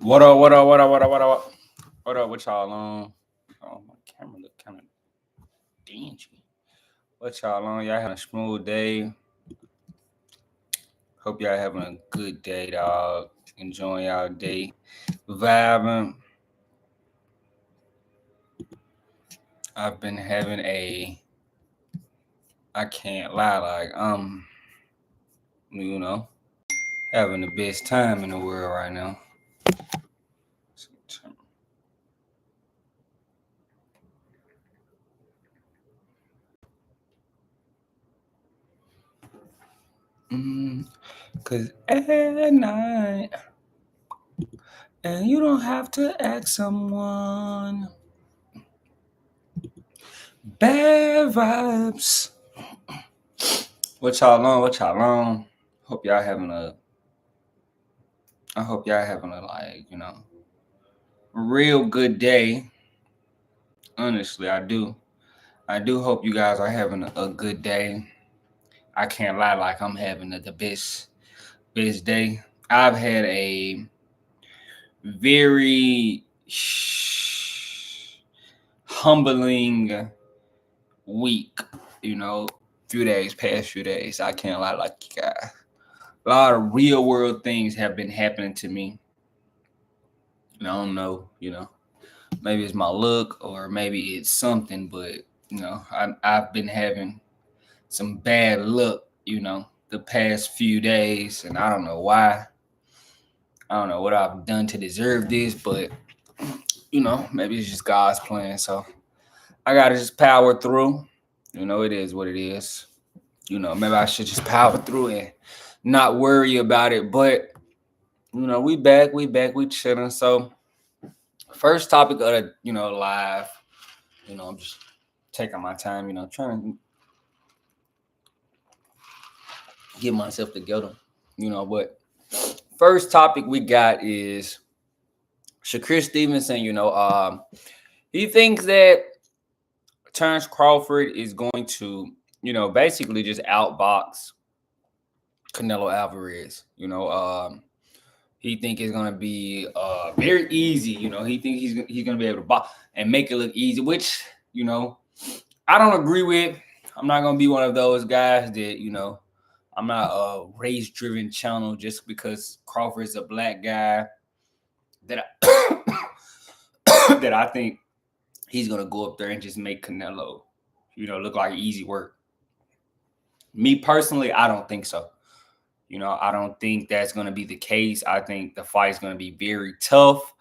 What up? What up? What up? What up? What up? What up? What y'all on? Oh, my camera look kind of dingy. What y'all on? Y'all having a smooth day? Hope y'all having a good day, dog. Enjoying y'all day, vibing. I've been having a. I can't lie, you know, having the best time in the world right now. Cause at night, and you don't have to ask someone. Bad vibes. What y'all on? What y'all on? Hope y'all having a. I hope y'all having a real good day. Honestly, I do. I do hope you guys are having a good day. I can't lie, like I'm having the best day. I've had a very humbling week. Past few days. I can't lie, like you guys. A lot of real world things have been happening to me. And I don't know, maybe it's my look or maybe it's something, but I've been having some bad luck, the past few days, and I don't know why. I don't know what I've done to deserve this, but maybe it's just God's plan. So I gotta just power through. It is what it is. Maybe I should just power through and not worry about it. But we back, we chilling. So first topic of the live. I'm just taking my time. Trying to get myself together. But first topic we got is Shakur Stevenson. He thinks that Terrence Crawford is going to, basically just outbox Canelo Alvarez. He think it's gonna be very easy. He think he's gonna be able to box and make it look easy, which I don't agree with. I'm not gonna be one of those guys that I'm not a race-driven channel just because Crawford is a black guy that that I think he's gonna go up there and just make Canelo, look like easy work. Me personally, I don't think so. I don't think that's gonna be the case. I think the fight's gonna be very tough.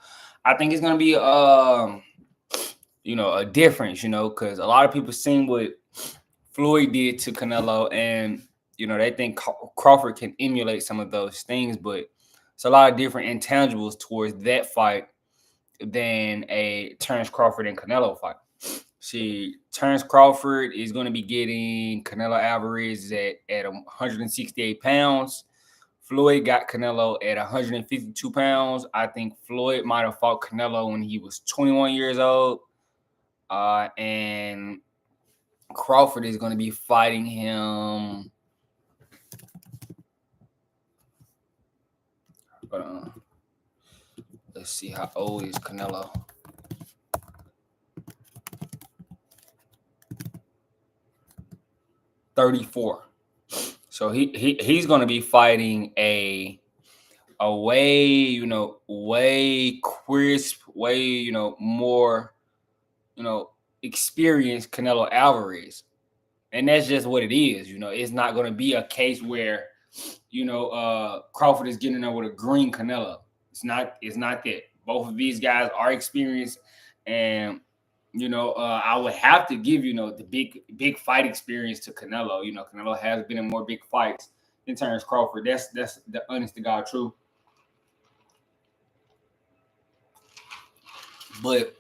I think it's gonna be a difference, because a lot of people seen what Floyd did to Canelo, and they think Crawford can emulate some of those things, but it's a lot of different intangibles towards that fight than a Terrence Crawford and Canelo fight. See, Terrence Crawford is going to be getting Canelo Alvarez at 168 pounds. Floyd got Canelo at 152 pounds. I think Floyd might have fought Canelo when he was 21 years old. And Crawford is going to be fighting him. Let's see, how old is Canelo? $34. So he's going to be fighting a way, way crisp, way, more, experienced Canelo Alvarez. And that's just what it is. It's not going to be a case where, Crawford is getting there with a green Canelo. It's not that. Both of these guys are experienced, and I would have to give the big fight experience to Canelo. Canelo has been in more big fights than Terrence Crawford. That's the honest to God truth. But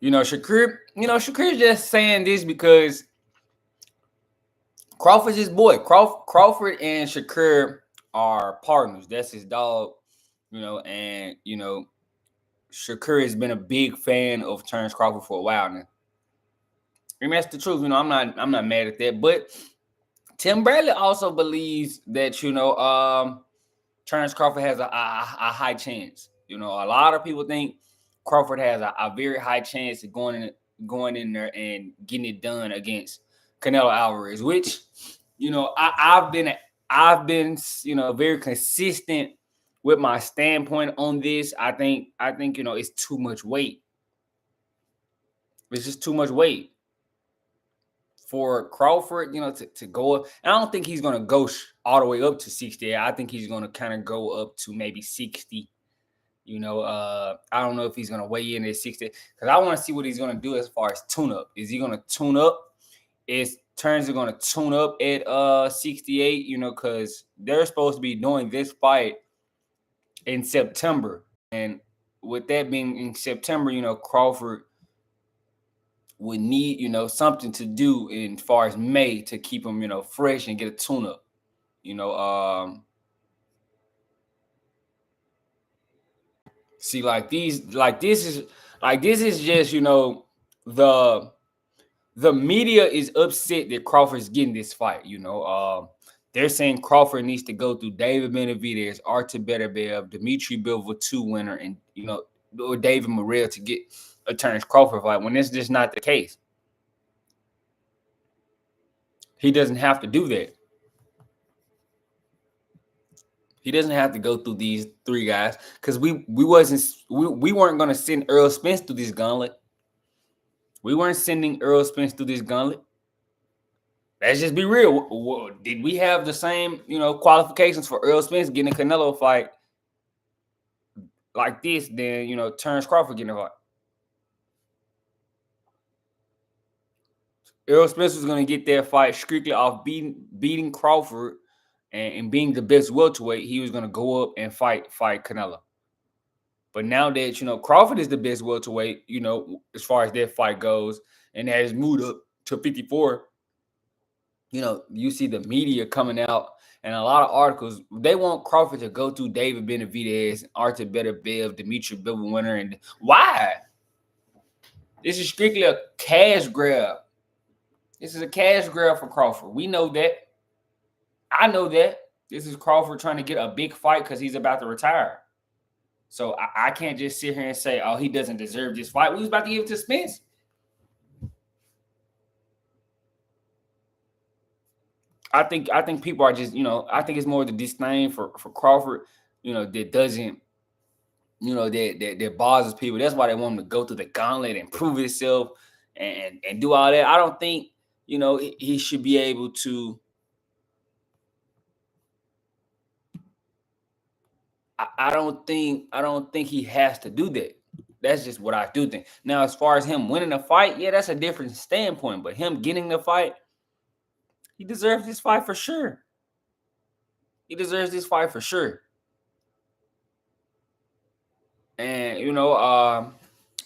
Shakur's just saying this because Crawford's his boy. Crawford and Shakur are partners. That's his dog, and Shakur has been a big fan of Terrence Crawford for a while now. And that's the truth. I'm not mad at that. But Tim Bradley also believes that, Terrence Crawford has a high chance. You know, a lot of people think Crawford has a very high chance of going in there and getting it done against Canelo Alvarez, which, you know, I've been very consistent with my standpoint on this. I think you know, it's too much weight. It's just too much weight for Crawford, you know, to go up. And I don't think he's going to go all the way up to 60. I think he's going to kind of go up to maybe 60. You know, I don't know if he's going to weigh in at 60 because I want to see what he's going to do as far as tune up. Is he going to tune up? Is Turns are going to tune up at 68, you know, because they're supposed to be doing this fight in September. And with that being in September, you know, Crawford would need, you know, something to do in far as May to keep him, you know, fresh and get a tune up. You know, see, like this is just, you know, the media is upset that Crawford's getting this fight. You know, they're saying Crawford needs to go through David Benavidez, Artur Beterbiev, Dimitri Bivol 2 winner, and, you know, or David Morrell to get a Terrence Crawford fight, when it's just not the case. He doesn't have to do that. He doesn't have to go through these three guys, because we weren't going to send Earl Spence through this gauntlet. We weren't sending Earl Spence through this gauntlet. Let's just be real. Did we have the same, you know, qualifications for Earl Spence getting a Canelo fight like this than, you know, Terrence Crawford getting a fight? Earl Spence was going to get that fight strictly off beating Crawford and being the best welterweight. He was going to go up and fight Canelo. But now that, you know, Crawford is the best welterweight, you know, as far as that fight goes, and that has moved up to 54, you know, you see the media coming out and a lot of articles. They want Crawford to go through David Benavidez, Artur Beterbiev, Dimitri Bivol winner. And why? This is strictly a cash grab. This is a cash grab for Crawford. We know that. I know that. This is Crawford trying to get a big fight because he's about to retire. So I can't just sit here and say, oh, he doesn't deserve this fight. We was about to give it to Spence. I think people are just, you know, I think it's more the disdain for Crawford, you know, that doesn't, you know, that bothers people. That's why they want him to go through the gauntlet and prove himself and do all that. I don't think, you know, he should be able to. I don't think he has to do that. That's just what I do think. Now, as far as him winning a fight, yeah, that's a different standpoint. But him getting the fight, he deserves this fight for sure. He deserves this fight for sure. And, you know,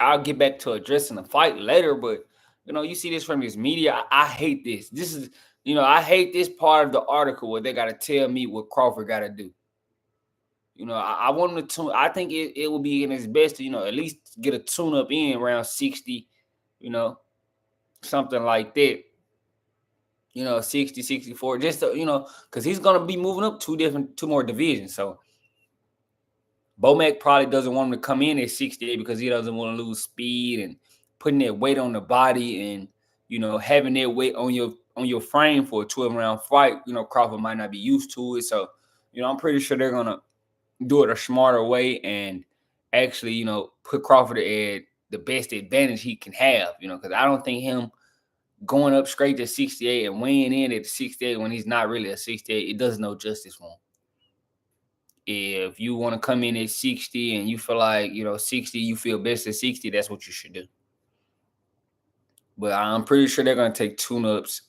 I'll get back to addressing the fight later. But, you know, you see this from this media. I hate this. This is, you know, I hate this part of the article where they got to tell me what Crawford got to do. You know, I want him to tune. I think it will be in his best to, you know, at least get a tune up in around 60, you know, something like that. You know, 60, 64, just to, you know, because he's going to be moving up two more divisions. So Bomac probably doesn't want him to come in at 68 because he doesn't want to lose speed and putting that weight on the body and, you know, having that weight on your frame for a 12-round fight. You know, Crawford might not be used to it. So, you know, I'm pretty sure they're going to do it a smarter way and actually, you know, put Crawford at the best advantage he can have, you know, because I don't think him going up straight to 68 and weighing in at 68 when he's not really a 68, it does no justice for him. If you want to come in at 60 and you feel like, you know, 60, you feel best at 60, that's what you should do. But I'm pretty sure they're going to take tune-ups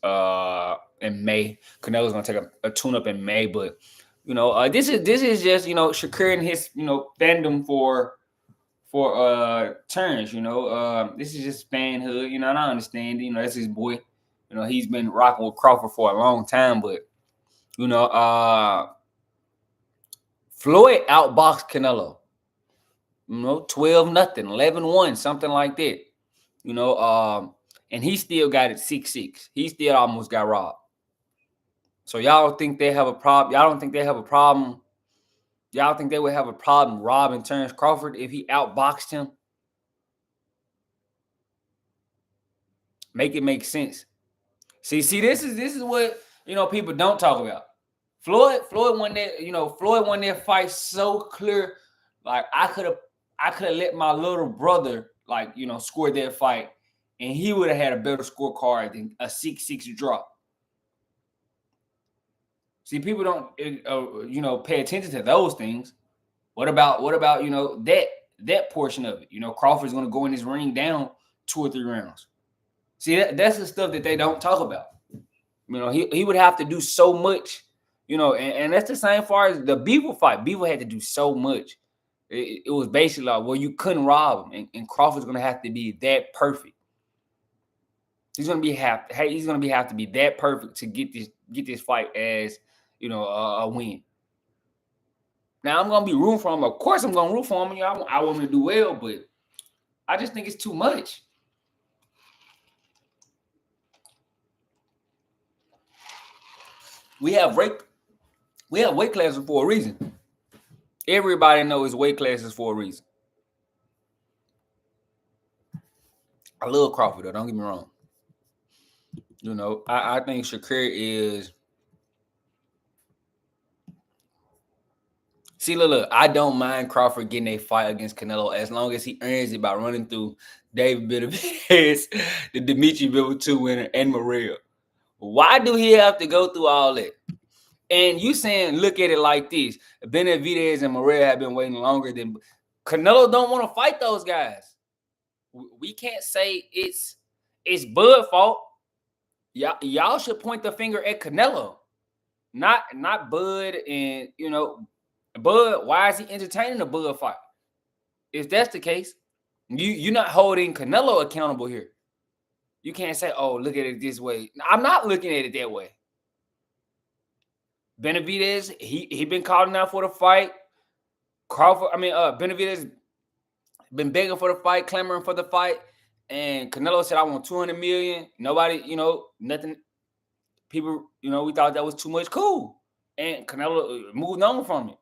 in May. Canelo's going to take a tune-up in May, but you know, this is just, you know, Shakur and his, you know, fandom for Terrence, you know. This is just fanhood, you know, and I understand, you know, that's his boy. You know, he's been rocking with Crawford for a long time, but, you know, Floyd outboxed Canelo. You know, 12-0, 11-1, something like that. You know, and he still got it 6-6. He still almost got robbed. So y'all think they have a problem? Y'all don't think they have a problem Y'all think they would have a problem robbing Terrence Crawford if he outboxed him? Make it make sense. See, this is what people don't talk about. Floyd won that, Floyd won that fight so clear. Like I could have let my little brother score that fight, and he would have had a better scorecard than a 6-6 draw. See, people don't pay attention to those things. What about that portion of it? Crawford's going to go in his ring down 2 or 3 rounds. See, that's the stuff that they don't talk about. He would have to do so much, and that's the same far as the Bivol fight. Bivol had to do so much. It was basically like, well, you couldn't rob him, and Crawford's going to have to be that perfect. He's going to have to be that perfect to get this fight as a win. Now I'm going to be rooting for him. Of course, I'm going to root for him. I want him to do well, but I just think it's too much. We have weight classes for a reason. Everybody knows weight classes for a reason. I love Crawford, though. Don't get me wrong. I think Shakur is. See, look, I don't mind Crawford getting a fight against Canelo as long as he earns it by running through David Benavidez, the Dimitri Bivol 2 winner, and Morrell. Why do he have to go through all that? And you saying, look at it like this. Benavidez and Morrell have been waiting longer than Canelo. Don't want to fight those guys. We can't say it's Bud's fault. Y'all should point the finger at Canelo, not Bud. And Bud, why is he entertaining the Bud fight? If that's the case, you're not holding Canelo accountable here. You can't say, oh, look at it this way. I'm not looking at it that way. Benavidez, he been calling out for the fight. Benavidez been begging for the fight, clamoring for the fight. And Canelo said, I want 200 million. Nobody, nothing. People, we thought that was too much. Cool. And Canelo moved on from it.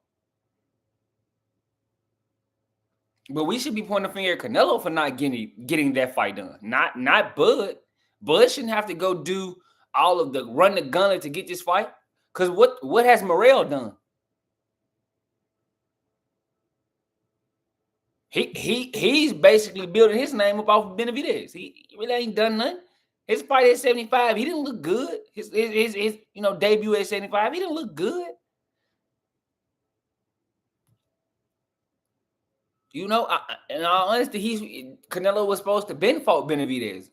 But we should be pointing the finger at Canelo for not getting that fight done. Not Bud. Bud shouldn't have to go do all of the run the gauntlet to get this fight. Because what has Morrell done? He's basically building his name up off of Benavidez. He really ain't done nothing. His fight at 75, he didn't look good. His debut at 75, he didn't look good. In all honesty, Canelo was supposed to been fought Benavidez.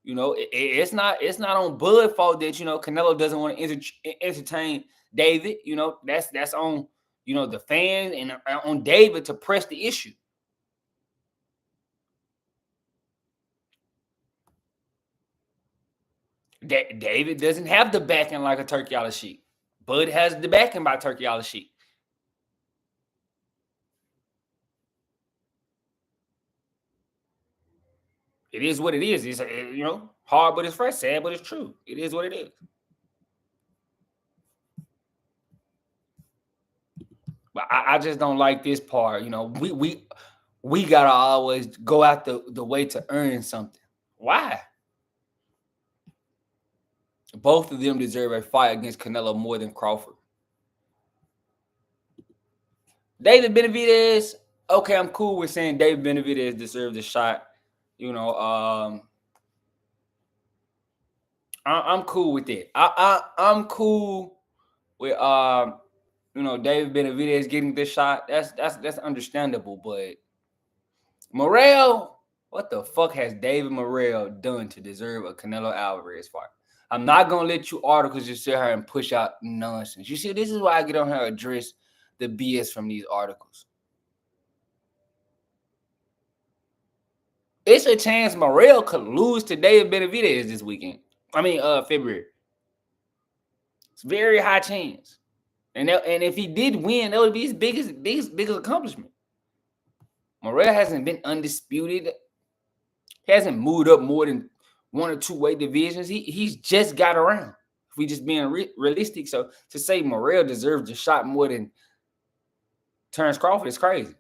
It's not on Bud's fault that Canelo doesn't want to entertain David. That's on the fans and on David to press the issue. David doesn't have the backing like a turkey out of sheep. Bud has the backing by turkey out of sheep. It is what it is. It's hard, but it's fresh. Sad, but it's true. It is what it is. But I just don't like this part. We gotta always go out the way to earn something. Why? Both of them deserve a fight against Canelo more than Crawford. David Benavidez, okay, I'm cool with saying David Benavidez deserves a shot. I'm cool with it. I'm cool with David Benavidez getting this shot. That's understandable, but Morrell, what the fuck has David Morrell done to deserve a Canelo Alvarez fight? I'm not gonna let you articles just sit here and push out nonsense. You see, this is why I get on here and address the BS from these articles. It's a chance Morrell could lose to David Benavidez this weekend. February. It's a very high chance. And if he did win, that would be his biggest accomplishment. Morrell hasn't been undisputed. He hasn't moved up more than 1 or 2 weight divisions. He's just got around. If we just being realistic, so to say Morrell deserves a shot more than Terrence Crawford is crazy.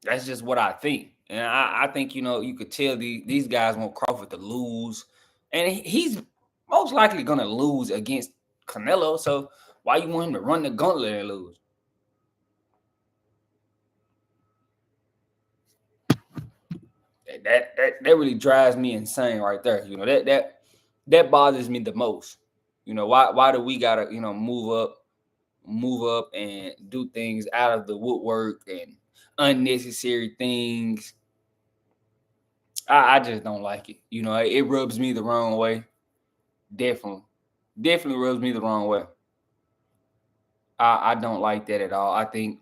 That's just what I think. And I think, you could tell these guys want Crawford to lose. And he's most likely going to lose against Canelo. So why you want him to run the gauntlet and lose? That really drives me insane right there. That bothers me the most. Why do we gotta, move up and do things out of the woodwork and unnecessary things? I just don't like it. It rubs me the wrong way. Definitely rubs me the wrong way. I don't like that at all. I think,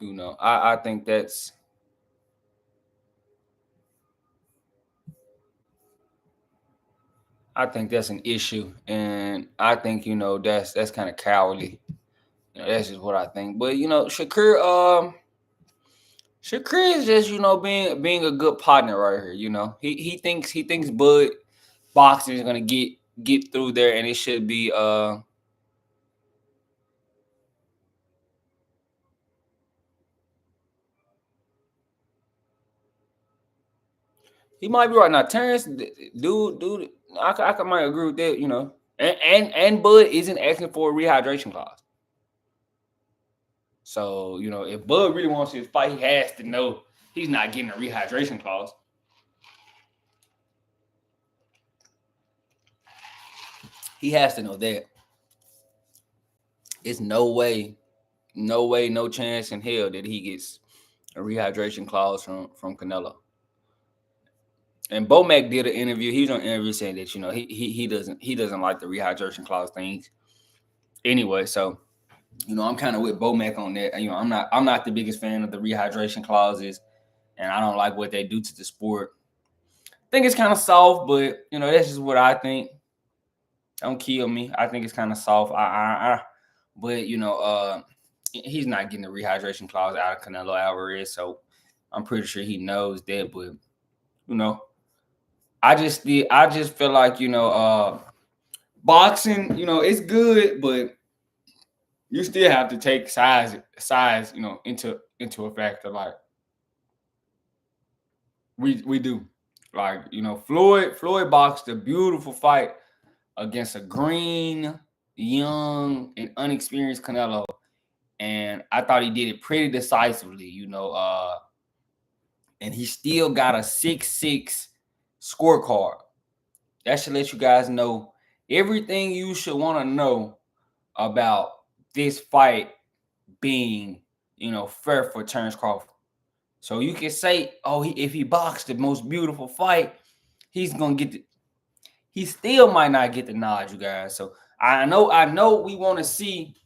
I think that's an issue, and I think that's kind of cowardly. That's just what I think. But Shakur is just being a good partner right here. He thinks Bud boxing is gonna get through there, and it should be he might be right now. Terrence, dude, I might agree with that. And Bud isn't asking for a rehydration clause. So if Bud really wants his fight, he has to know he's not getting a rehydration clause. He has to know that. It's no way, no chance in hell that he gets a rehydration clause from Canelo. And Bomac did an interview. He was on an interview saying that he doesn't like the rehydration clause things. Anyway, so I'm kind of with Bomac on that. I'm not the biggest fan of the rehydration clauses, and I don't like what they do to the sport. I think it's kind of soft, but that's just what I think. Don't kill me. I think it's kind of soft. But he's not getting the rehydration clause out of Canelo Alvarez, so I'm pretty sure he knows that. But I just feel like boxing, it's good, but you still have to take size, into a factor. Like we do, like Floyd boxed a beautiful fight against a green, young, and unexperienced Canelo, and I thought he did it pretty decisively. And he still got a 6-6 scorecard. That should let you guys know everything you should want to know about this fight being, fair for Terrence Crawford. So you can say, oh, if he boxed the most beautiful fight, he's gonna get the. He still might not get the nod, you guys. So I know we want to see.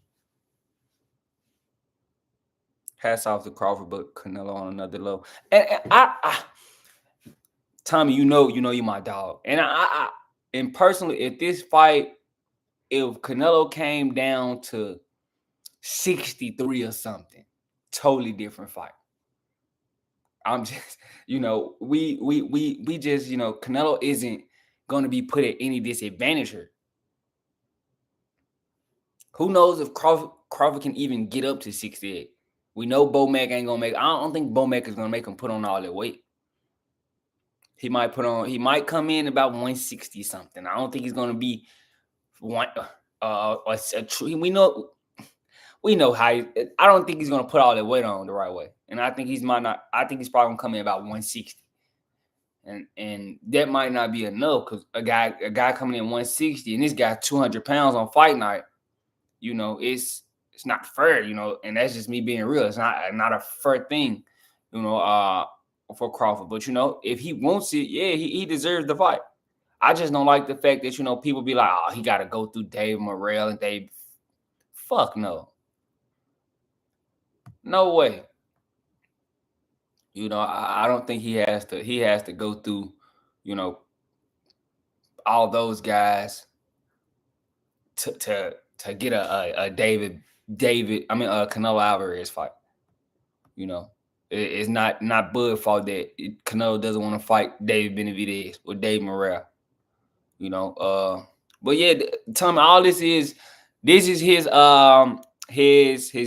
Hats off to Crawford, but Canelo on another level. And Tommy, you're my dog. And personally, if this fight, if Canelo came down to 63 or something, totally different fight. I'm just, we just, Canelo isn't going to be put at any disadvantage here. Who knows if Crawford can even get up to 68? We know Bomac ain't gonna make. I don't think Bomac is gonna make him put on all that weight. He might come in about 160 something. I don't think he's gonna be one. We know how. I don't think he's gonna put all that weight on the right way, and I think he's probably gonna come in about 160, and that might not be enough because a guy coming in 160 and this guy 200 pounds on fight night, it's not fair, and that's just me being real. It's not a fair thing, for Crawford. But if he wants it, yeah, he deserves the fight. I just don't like the fact that people be like, oh, he got to go through Dave Morrell and Dave. Fuck no. No way. I don't think he has to. He has to go through, all those guys to get a Canelo Alvarez fight. It's not Bud fault that Canelo doesn't want to fight David Benavidez or Dave Morrell. But yeah, tell me, all this is his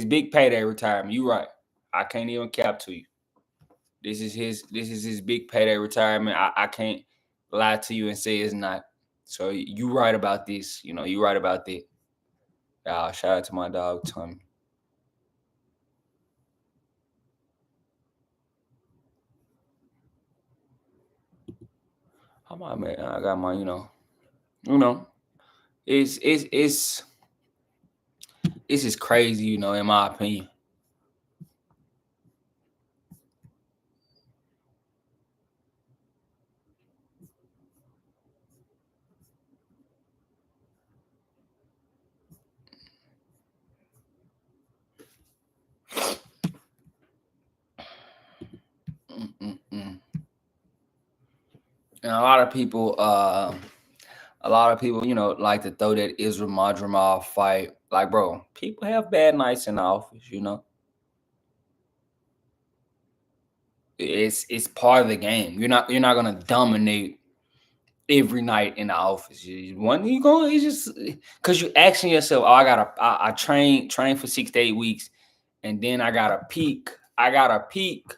big payday retirement. You right. I can't even cap to you. This is his big payday retirement. I can't lie to you and say it's not. So you right about this. You right about that. Shout out to my dog Tommy. How my man? I got my you know. It's just crazy, in my opinion. Mm-mm-mm. And a lot of people, like to throw that Israel Madrimov fight. Like, bro, people have bad nights in the office. It's part of the game. You're not gonna dominate every night in the office. One you going, it's just because you asking yourself, oh, I train for 6 to 8 weeks, and then I gotta peak. I gotta peak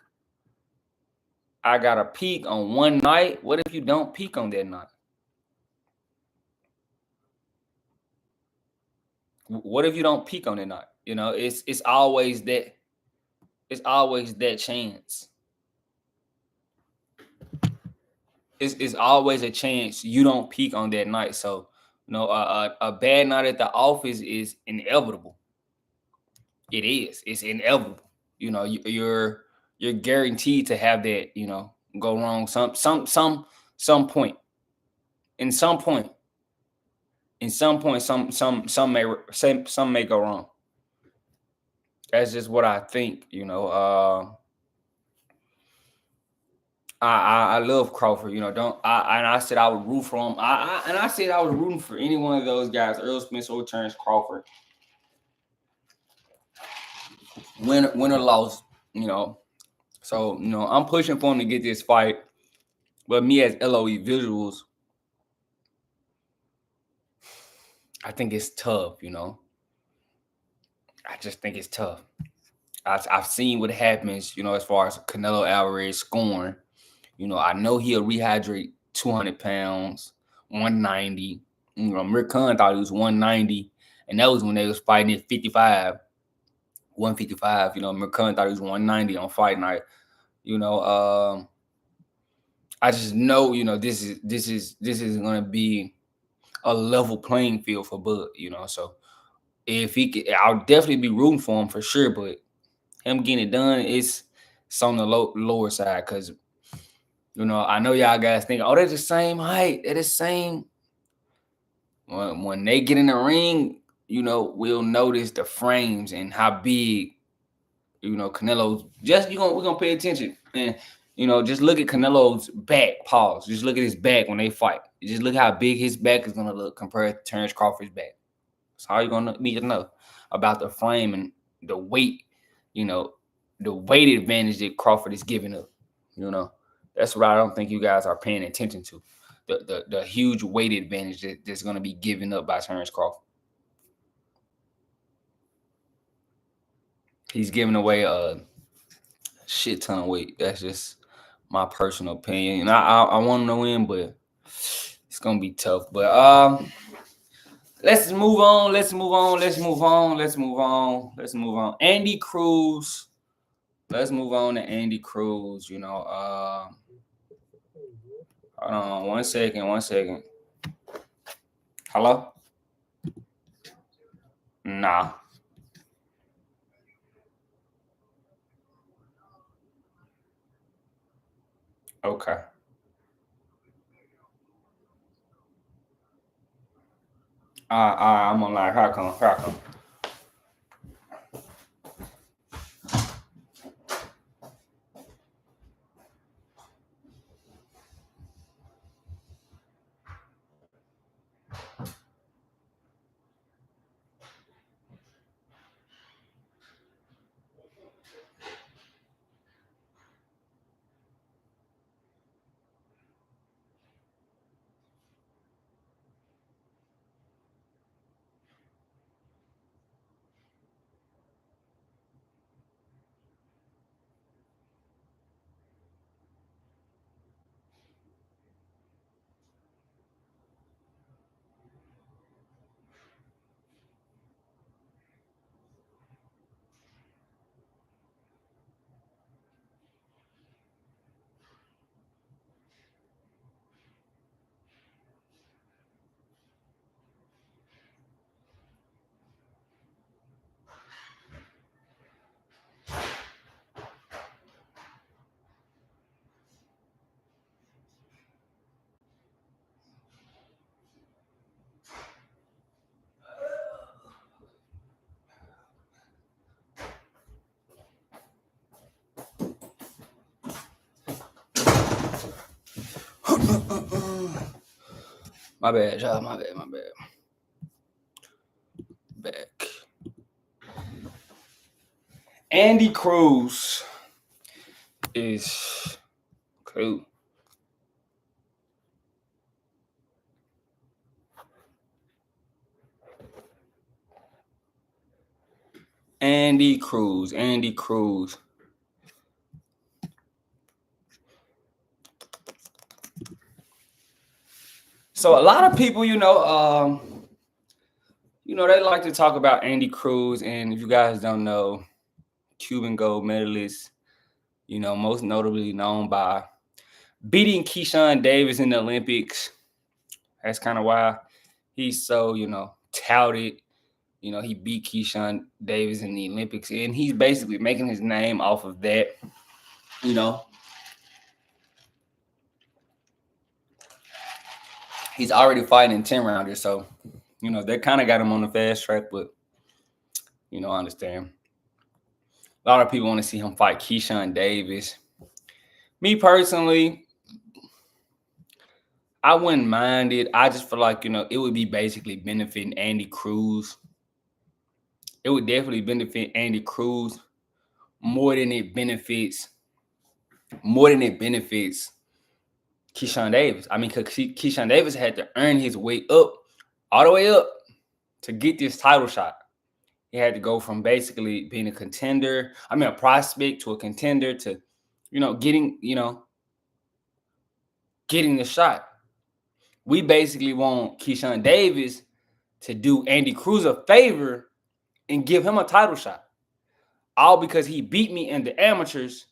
on one night. What if you don't peak on that night? What if you don't peak on that night? It's always that chance. It's always a chance you don't peak on that night. So, a bad night at the office is inevitable. It is. It's inevitable. You're guaranteed to have that. Go wrong some point. In some point. In some point, some may go wrong. That's just what I think. I love Crawford. Don't I? And I said I would root for him. I said I was rooting for any one of those guys, Earl Spence or Terrence Crawford. Win or loss, you know. So I'm pushing for him to get this fight. But me as Loe.visuals, I think it's tough. I just think it's tough. I've seen what happens. As far as Canelo Alvarez scoring. I know he'll rehydrate 200 pounds, 190. Mir Khan thought he was 190, and that was when they was fighting at 55, 155. Mir Khan thought he was 190 on fight night. You know, I just know, this is gonna be a level playing field for Bud. So if he could, I'll definitely be rooting for him for sure. But him getting it done, it's on the lower side because I know y'all guys think, oh, they're the same height, they're the same. When they get in the ring, we'll notice the frames and how big, Canelo's. We're gonna pay attention and just look at Canelo's back. Pause. Just look at his back when they fight. Just look how big his back is gonna look compared to Terrence Crawford's back. That's all you're gonna need to know about the frame and the weight. The weight advantage that Crawford is giving up. That's what I don't think you guys are paying attention to. The huge weight advantage that's going to be given up by Terrence Crawford. He's giving away a shit ton of weight. That's just my personal opinion. And I want to win, but it's gonna be tough. But let's move on. Let's move on. Let's move on. Let's move on. Let's move on. Andy Cruz. Let's move on to Andy Cruz. Hold on 1 second. 1 second. Hello? Nah. Okay. I'm on live. Here I come. Here I come. My bad, y'all. My bad. Back. Andy Cruz is cool. Andy Cruz. So a lot of people, they like to talk about Andy Cruz, and if you guys don't know, Cuban gold medalist, most notably known by beating Keyshawn Davis in the Olympics. That's kind of why he's so, touted. He beat Keyshawn Davis in the Olympics, and he's basically making his name off of that. He's already fighting 10 rounders, so they kind of got him on the fast track, but I understand. A lot of people want to see him fight Keyshawn Davis. Me personally, I wouldn't mind it. I just feel like, it would be basically benefiting Andy Cruz. It would definitely benefit Andy Cruz more than it benefits Keyshawn Davis. I mean, because Keyshawn Davis had to earn his way up, all the way up, to get this title shot. He had to go from basically being a prospect to a contender to, getting the shot. We basically want Keyshawn Davis to do Andy Cruz a favor and give him a title shot. All because he beat me in the amateurs,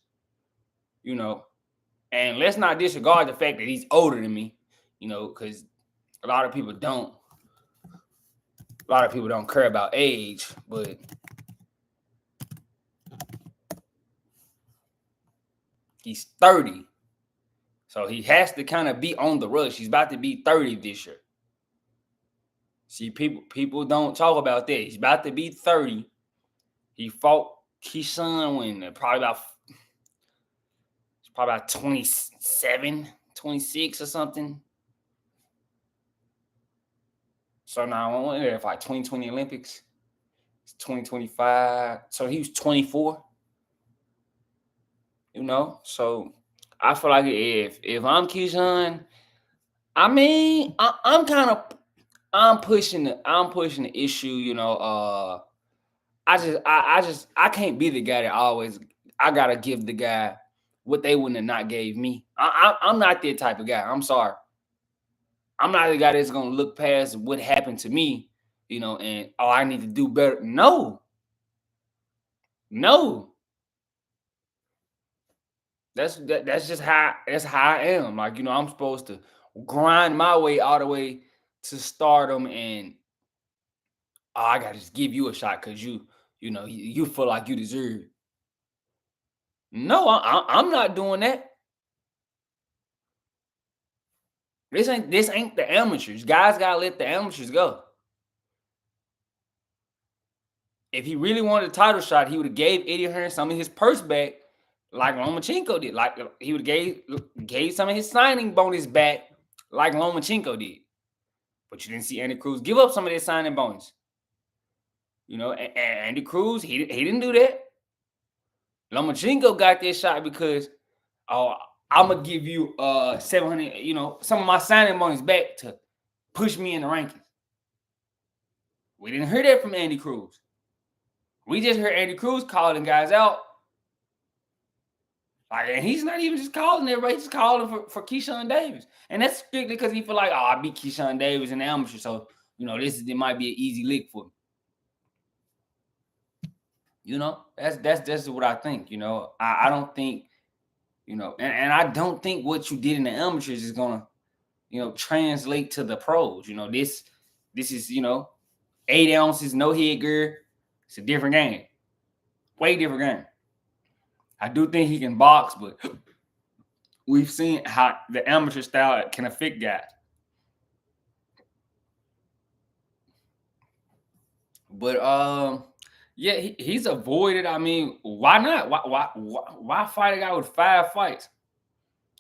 and let's not disregard the fact that he's older than me, because a lot of people don't care about age, but he's 30. So he has to kind of be on the rush. He's about to be 30 this year. See, people don't talk about that. He's about to be 30. He fought Keyshawn when probably about 27, 26 or something. So now if like 2020 Olympics, it's 2025. So he was 24. So I feel like if I'm Keyshawn, I mean, I'm pushing the issue, I can't be the guy that always, I gotta give the guy what they wouldn't have not gave me. I'm not that type of guy. I'm sorry. I'm not the guy that's gonna look past what happened to me, and I need to do better. No. That's just how I am. Like, I'm supposed to grind my way all the way to stardom, and I gotta just give you a shot because you feel like you deserve it. No, I'm not doing that. This ain't the amateurs. Guys gotta let the amateurs go. If he really wanted a title shot, he would have gave Eddie Hearn some of his purse back, like Lomachenko did. Like he would have gave some of his signing bonus back, like Lomachenko did. But you didn't see Andy Cruz give up some of his signing bonus. And Andy Cruz, he didn't do that. Lomachenko got that shot because, I'm gonna give you 700, some of my signing bonus back to push me in the rankings. We didn't hear that from Andy Cruz. We just heard Andy Cruz calling guys out. And he's not even just calling everybody, he's calling for Keyshawn Davis. And that's strictly because he feel like, I beat Keyshawn Davis in the amateur, so it might be an easy lick for me. That's what I think. I don't think, and I don't think what you did in the amateurs is gonna, translate to the pros. This is 8 ounces, no headgear. It's a different game, way different game. I do think he can box, but we've seen how the amateur style can affect guys. But yeah, he's avoided. I mean, why not? Why fight a guy with 5 fights?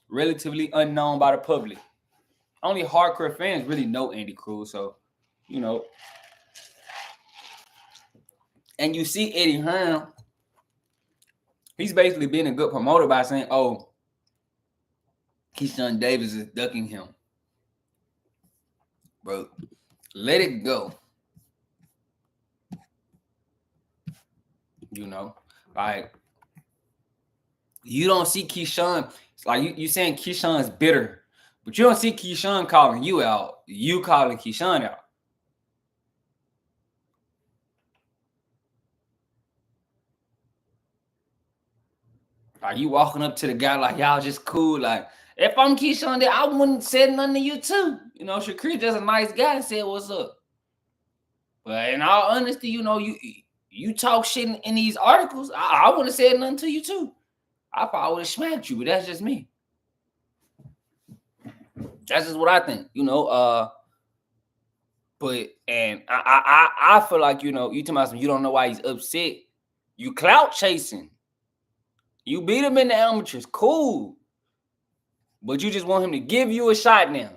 Relatively unknown by the public. only hardcore fans really know Andy Cruz. So, you know, and you see Eddie Hearn, he's basically being a good promoter by saying, "Oh, Keyshawn Davis is ducking him." Bro, let it go. You know, like you don't see Keyshawn. It's like you saying Keyshawn's bitter, but you don't see Keyshawn calling you out. You calling Keyshawn out. Like you walking up to the guy like y'all just cool. Like if I'm Keyshawn, there I wouldn't say nothing to you too. You know, Shakur just a nice guy and said what's up. But in all honesty, you know, you talk shit in these articles. I wouldn't have said nothing to you too. I probably would have smacked you, but that's just me. That's just what I think. You know, but and I feel like, you know, you talking about some, you don't know why he's upset. You clout chasing. You beat him in the amateurs, cool. But you just want him to give you a shot now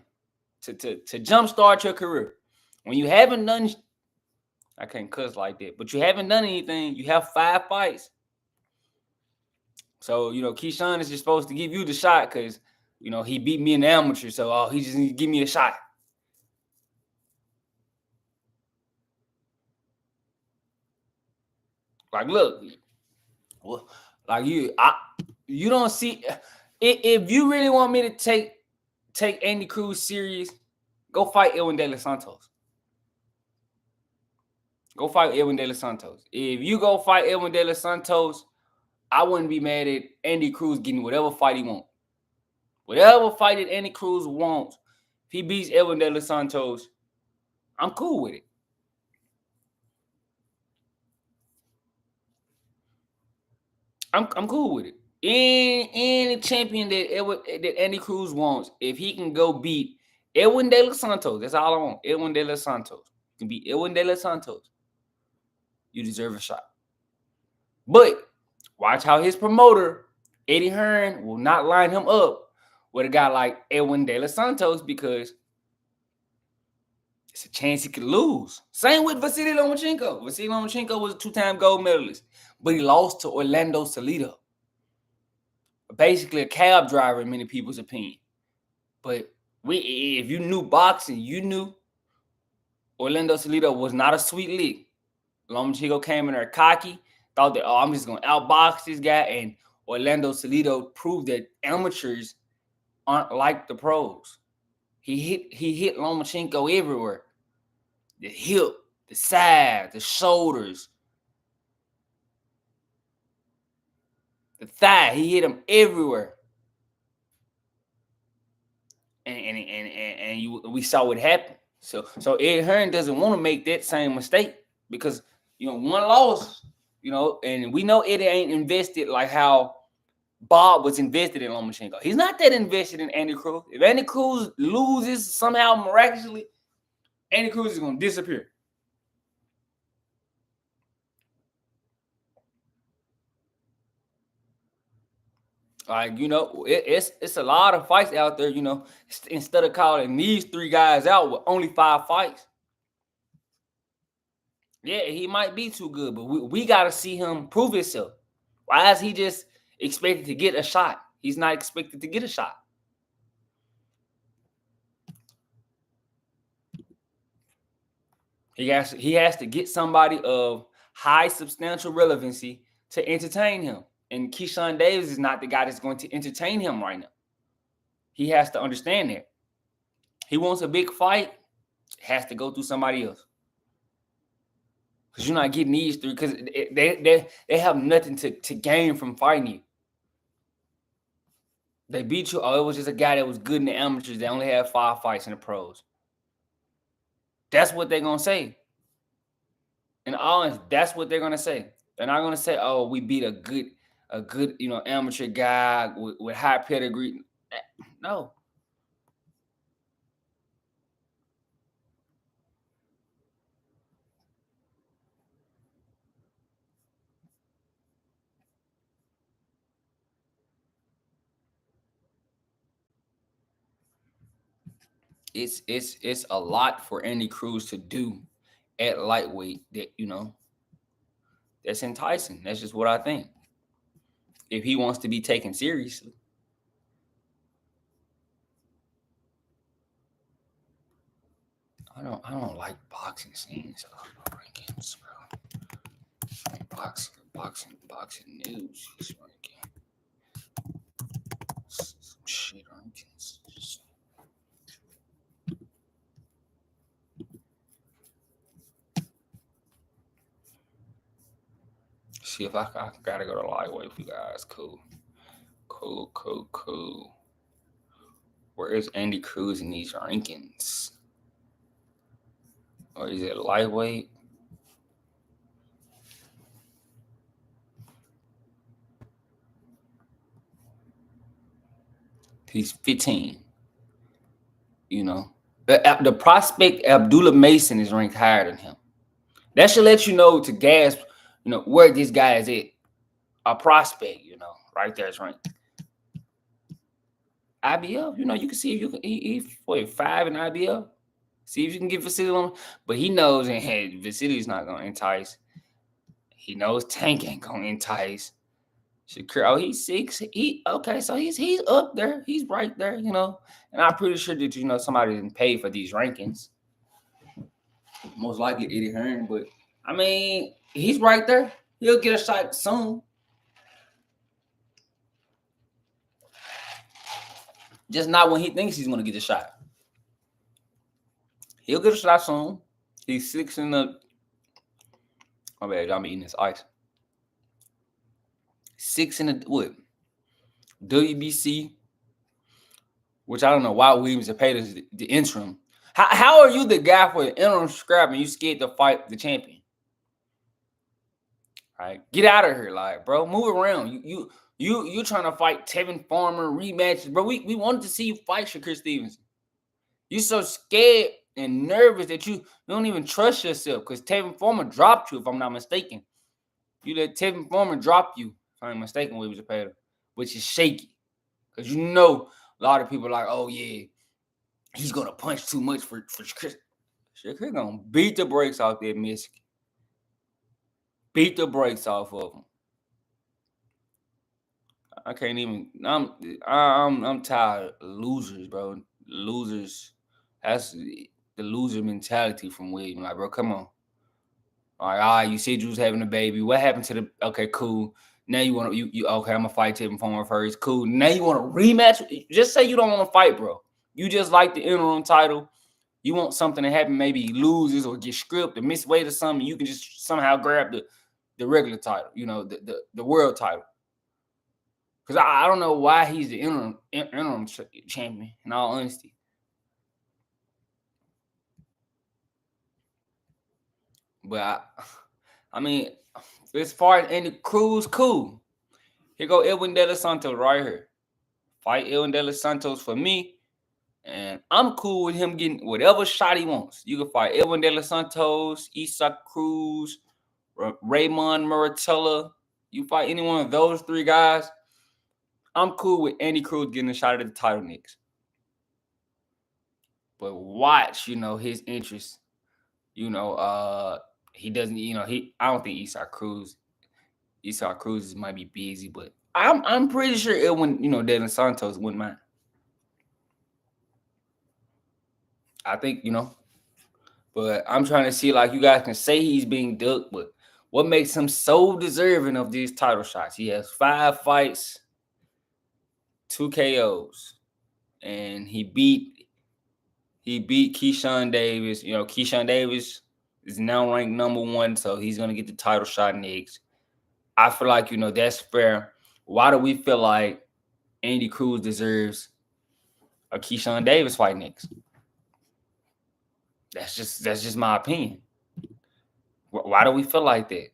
to jumpstart your career. When you haven't done, I can't cuss like that, but you haven't done anything. You have 5 fights. So, you know, Keyshawn is just supposed to give you the shot because, you know, he beat me in the amateur. So, he just needs to give me a shot. Like, look, well, like you don't see, if you really want me to take Andy Cruz serious, go fight Edwin De Los Santos. Go fight Edwin De Los Santos. If you go fight Edwin De Los Santos, I wouldn't be mad at Andy Cruz getting whatever fight he wants. Whatever fight that Andy Cruz wants, if he beats Edwin De Los Santos, I'm cool with it. I'm cool with it. Any champion that Andy Cruz wants, if he can go beat Edwin De Los Santos, that's all I want. Edwin De Los Santos. You can beat Edwin De Los Santos. You deserve a shot. But watch how his promoter, Eddie Hearn, will not line him up with a guy like Edwin De Los Santos because it's a chance he could lose. Same with Vasily Lomachenko. Vasily Lomachenko was a 2-time gold medalist, but he lost to Orlando Salido. Basically a cab driver in many people's opinion. But if you knew boxing, you knew Orlando Salido was not a sweet lick. Lomachenko came in there cocky, thought that, I'm just going to outbox this guy. And Orlando Salido proved that amateurs aren't like the pros. He hit Lomachenko everywhere. The hip, the side, the shoulders, the thigh. He hit him everywhere. And we saw what happened. So Ed Hearn doesn't want to make that same mistake because, you know, one loss, you know, and we know Eddie ain't invested like how Bob was invested in Lomachenko. He's not that invested in Andy Cruz. If Andy Cruz loses somehow miraculously, Andy Cruz is going to disappear. Like, you know, it's a lot of fights out there, you know, instead of calling these 3 guys out with only 5 fights. Yeah, he might be too good, but we got to see him prove himself. Why is he just expected to get a shot? He's not expected to get a shot. He has to get somebody of high substantial relevancy to entertain him. And Keyshawn Davis is not the guy that's going to entertain him right now. He has to understand that. He wants a big fight, it has to go through somebody else. Because you're not getting these 3, because they have nothing to gain from fighting you. They beat you. Oh, it was just a guy that was good in the amateurs. They only had 5 fights in the pros. That's what they're going to say. And honest, that's what they're going to say. They're not going to say, oh, we beat a good, you know, amateur guy with high pedigree. No. it's a lot for Andy Cruz to do at lightweight that that's enticing. That's just what I think. If he wants to be taken seriously. I don't like boxing scenes rankings, bro. Boxing news is ranking. Some shit rankings. See if I gotta go to lightweight for you guys. Cool. Where is Andy Cruz in these rankings? Or is it lightweight? He's 15. The prospect Abdullah Mason is ranked higher than him. That should let you know to gasp, where this guy is at. A prospect, right there is ranked. IBF, you can see if you can. He 5 in IBF. See if you can get Vasily on, but he knows, and hey, Vasily's not gonna entice. He knows Tank ain't gonna entice. Shakur, he's 6. So he's up there. He's right there, and I'm pretty sure that somebody didn't pay for these rankings. Most likely Eddie Hearn, but I mean, he's right there. He'll get a shot soon. Just not when he thinks he's gonna get a shot. He'll get a shot soon. He's 6 in the. My bad, I'm eating this ice. 6 in the what? WBC, which I don't know why Williams have paid us the interim. How are you the guy for the interim scrap and you scared to fight the champion? All right, get out of here, like, bro. Move around. You trying to fight Tevin Farmer rematches, bro? We wanted to see you fight Shakur Stevenson. You so scared and nervous that you don't even trust yourself because Tevin Farmer dropped you, if I'm not mistaken. You let Tevin Farmer drop you, if I'm not mistaken, Williams have paid him, which is shaky. Because a lot of people are like, oh, yeah, he's going to punch too much for Chris. Shakur going to beat the brakes off that Mexican. Beat the brakes off of him. I can't even. I'm tired of losers, bro. Losers. That's the loser mentality from William. Like, bro, come on. All right, you said you was having a baby. What happened to the? Okay, cool. Now you want to you okay? I'm gonna fight Tevin Farmer first. Cool. Now you want to rematch? Just say you don't want to fight, bro. You just like the interim title. You want something to happen, maybe he loses or get stripped or miss weight or something. You can just somehow grab the regular title, the world title. Because I don't know why he's the interim champion, in all honesty. But I mean, as far as Andy Cruz, cool. Here go Edwin De Los Santos right here. Fight Edwin De Los Santos for me. And I'm cool with him getting whatever shot he wants. You can fight Edwin De Los Santos, Isaac Cruz, Raymond Muratella. You fight any one of those 3 guys. I'm cool with Andy Cruz getting a shot at the title next. But watch, his interest. He doesn't, I don't think Isaac Cruz might be busy, but I'm pretty sure Edwin, De Los Santos wouldn't mind. I think, but I'm trying to see, like, you guys can say he's being ducked, but what makes him so deserving of these title shots? He has 5 fights, 2 KOs, and he beat Keyshawn Davis. Keyshawn Davis is now ranked number 1, so he's going to get the title shot next. I feel like, that's fair. Why do we feel like Andy Cruz deserves a Keyshawn Davis fight next? That's just my opinion. Why do we feel like that?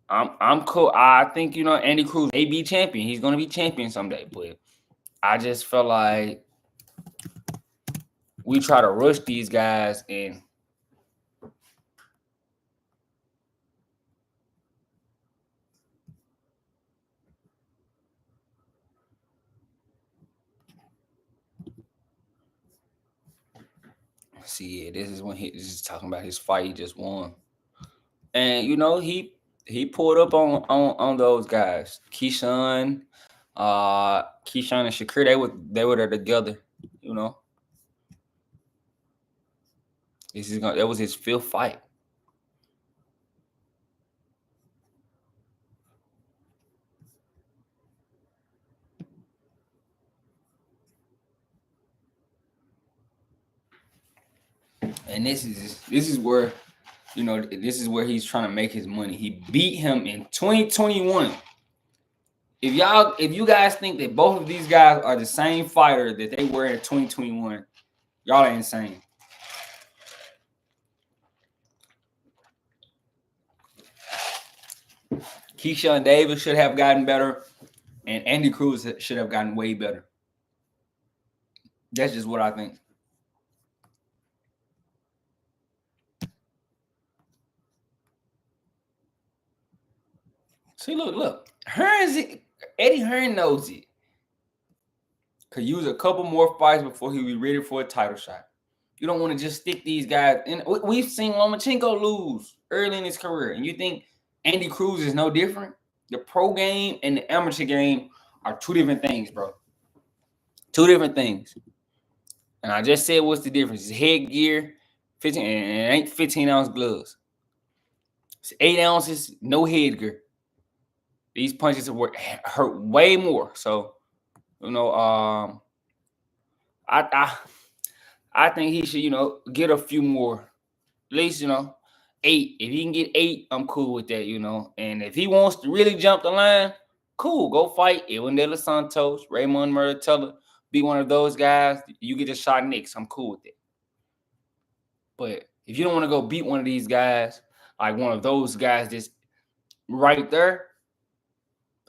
I'm cool. I think, Andy Cruz may be champion. He's going to be champion someday, but I just feel like we try to rush these guys and See, this is when he's talking about his fight he just won, and you know he pulled up on those guys, Keyshawn, Keyshawn and Shakur. They were there together. You know, that was his fifth fight. And this is where, you know, this is where he's trying to make his money. He beat him in 2021. If you guys think that both of these guys are the same fighter that they were in 2021, y'all are insane. Keyshawn Davis should have gotten better, and Andy Cruz should have gotten way better. That's just what I think. See, look. Eddie Hearn knows it. Could use a couple more fights before he be ready for a title shot. You don't want to just stick these guys. And we've seen Lomachenko lose early in his career. And you think Andy Cruz is no different? The pro game and the amateur game are two different things, bro. Two different things. And I just said what's the difference. It's headgear, 15, and it ain't 15-ounce gloves. It's 8 ounces, no headgear. These punches hurt way more. So, you know, I think he should, you know, get a few more. At least, you know, 8. If he can get 8, I'm cool with that, you know. And if he wants to really jump the line, cool. Go fight Edwin De Los Santos, Raymond Murray-Teller. Be one of those guys. You get a shot next. I'm cool with it. But if you don't want to go beat one of these guys, like one of those guys that's right there,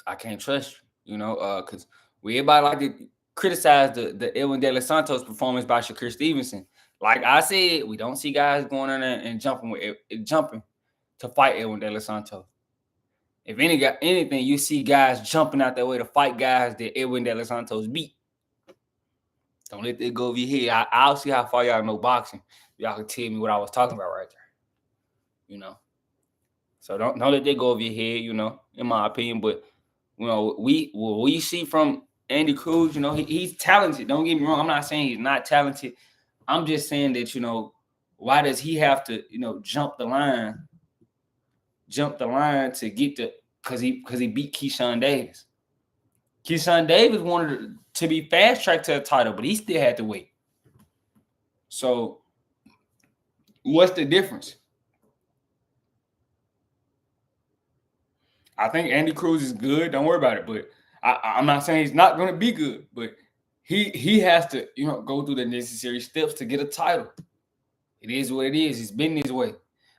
I can't trust you, you know, because everybody like to criticize the Edwin De Los Santos performance by Shakur Stevenson. Like I said, we don't see guys going in there and jumping to fight Edwin De Los Santos. If anything, you see guys jumping out that way to fight guys that Edwin De Los Santos beat. Don't let that go over your head. I'll see how far y'all know boxing. Y'all can tell me what I was talking about right there. You know. So don't let that go over your head, you know, in my opinion. But you know, we see from Andy Cruz, you know, he's talented. Don't get me wrong. I'm not saying he's not talented. I'm just saying that, you know, why does he have to, you know, jump the line to get because he beat Keyshawn Davis. Keyshawn Davis wanted to be fast tracked to a title, but he still had to wait. So what's the difference? I think Andy Cruz is good. Don't worry about it. But I'm not saying he's not going to be good. But he has to, you know, go through the necessary steps to get a title. It is what it is. It's been this way.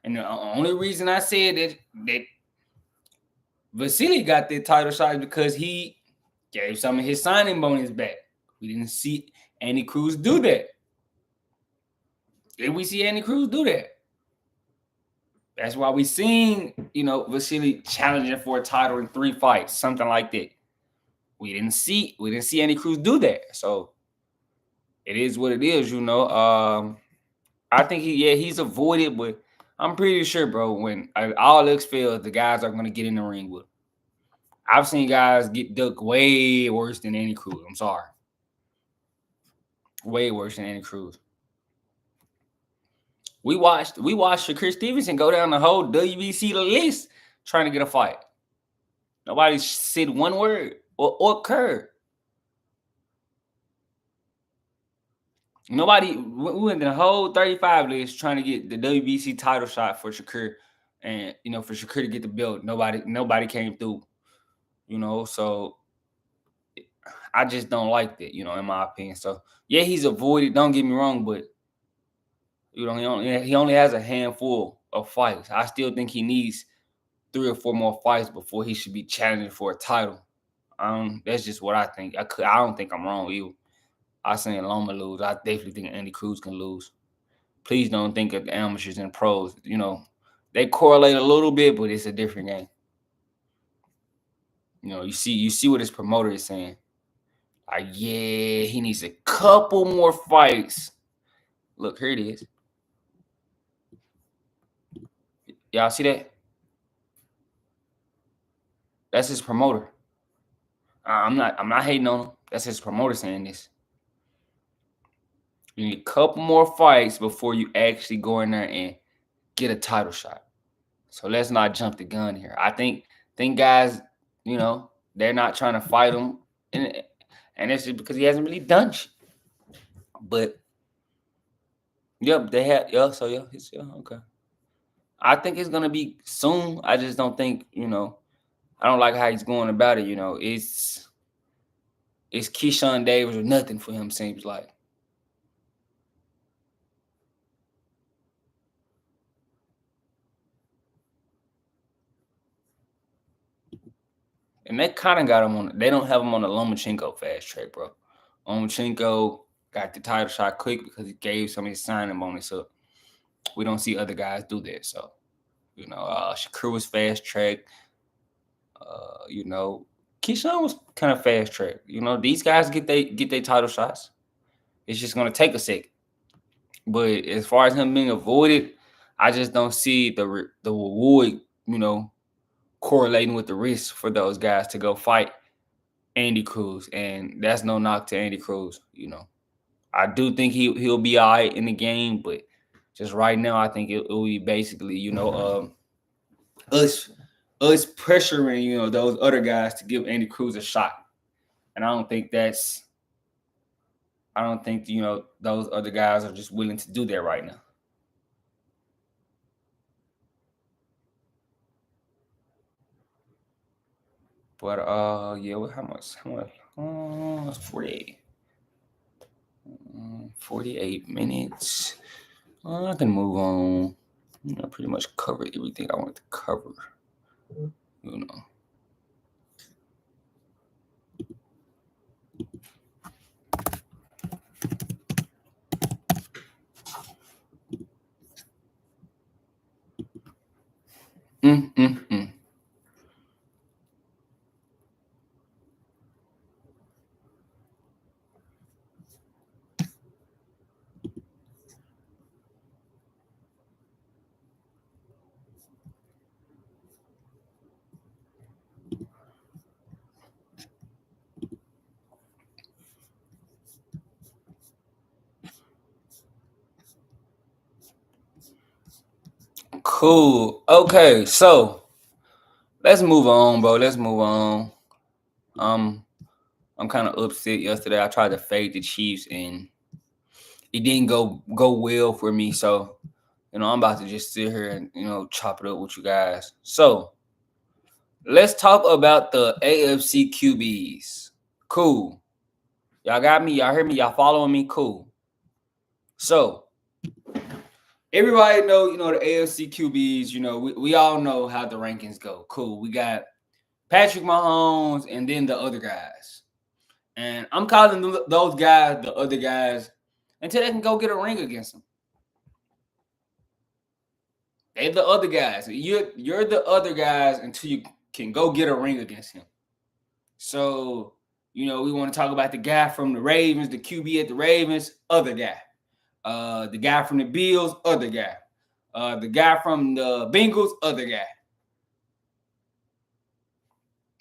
And the only reason I said that Vasily got that title shot is because he gave some of his signing bonus back. We didn't see Andy Cruz do that. Did we see Andy Cruz do that? That's why we seen, you know, Vasily challenging for a title in 3 fights, something like that. We didn't see Andy Cruz do that. So it is what it is, you know. I think he's avoided, but I'm pretty sure, bro, when all else fails, the guys are going to get in the ring with him. I've seen guys get ducked way worse than Andy Cruz. I'm sorry. Way worse than Andy Cruz. We watched Shakur Stevenson go down the whole WBC list trying to get a fight. Nobody said one word or curve. We went the whole 35 list trying to get the WBC title shot for Shakur, and you know, for Shakur to get the belt. Nobody came through. You know, so I just don't like that, you know, in my opinion. So yeah, he's avoided. Don't get me wrong, but you know, he only has a handful of fights. I still think he needs 3 or 4 more fights before he should be challenging for a title. That's just what I think. I don't think I'm wrong either. I saying Loma lose. I definitely think Andy Cruz can lose. Please don't think of the amateurs and pros. You know, they correlate a little bit, but it's a different game. You know, you see what his promoter is saying. Like, yeah, he needs a couple more fights Look, here it is. Y'all see that? That's his promoter. I'm not hating on him. That's his promoter saying this. You need a couple more fights before you actually go in there and get a title shot. So let's not jump the gun here. I think guys, they're not trying to fight him, and it's just because he hasn't really done shit. But yep, they had So it's okay. I think it's gonna be soon. I just don't think I don't like how he's going about it. It's Keyshawn Davis or nothing for him. Seems like. And they kind of got him on. They don't have him on the Lomachenko fast track, bro. Lomachenko got the title shot quick because he gave some of his signing bonus up. We don't see other guys do that. So, Shakur was fast track. Keyshawn was kind of fast track. These guys get their title shots. It's just gonna take a second. But as far as him being avoided, I just don't see the reward, correlating with the risk for those guys to go fight Andy Cruz. And that's no knock to Andy Cruz. I do think he'll be all right in the game, but just right now, I think it will be basically, us pressuring, those other guys to give Andy Cruz a shot. And I don't think those other guys are just willing to do that right now. But yeah, how much? 48. 48 minutes. I can move on. I pretty much covered everything I wanted to cover. Cool. Okay, so let's move on, bro. Let's move on. I'm kind of upset yesterday. I tried to fade the Chiefs and it didn't go well for me. So, I'm about to just sit here and chop it up with you guys. So let's talk about the AFC QBs. Cool. Y'all got me? Y'all hear me? Y'all following me? Cool. So everybody know, the AFC QBs, we all know how the rankings go. Cool. We got Patrick Mahomes and then the other guys. And I'm calling those guys the other guys until they can go get a ring against them. They're the other guys. You're the other guys until you can go get a ring against him. So, we want to talk about the guy from the Ravens, the QB at the Ravens, other guy. The guy from the Bills, other guy. The guy from the Bengals, other guy.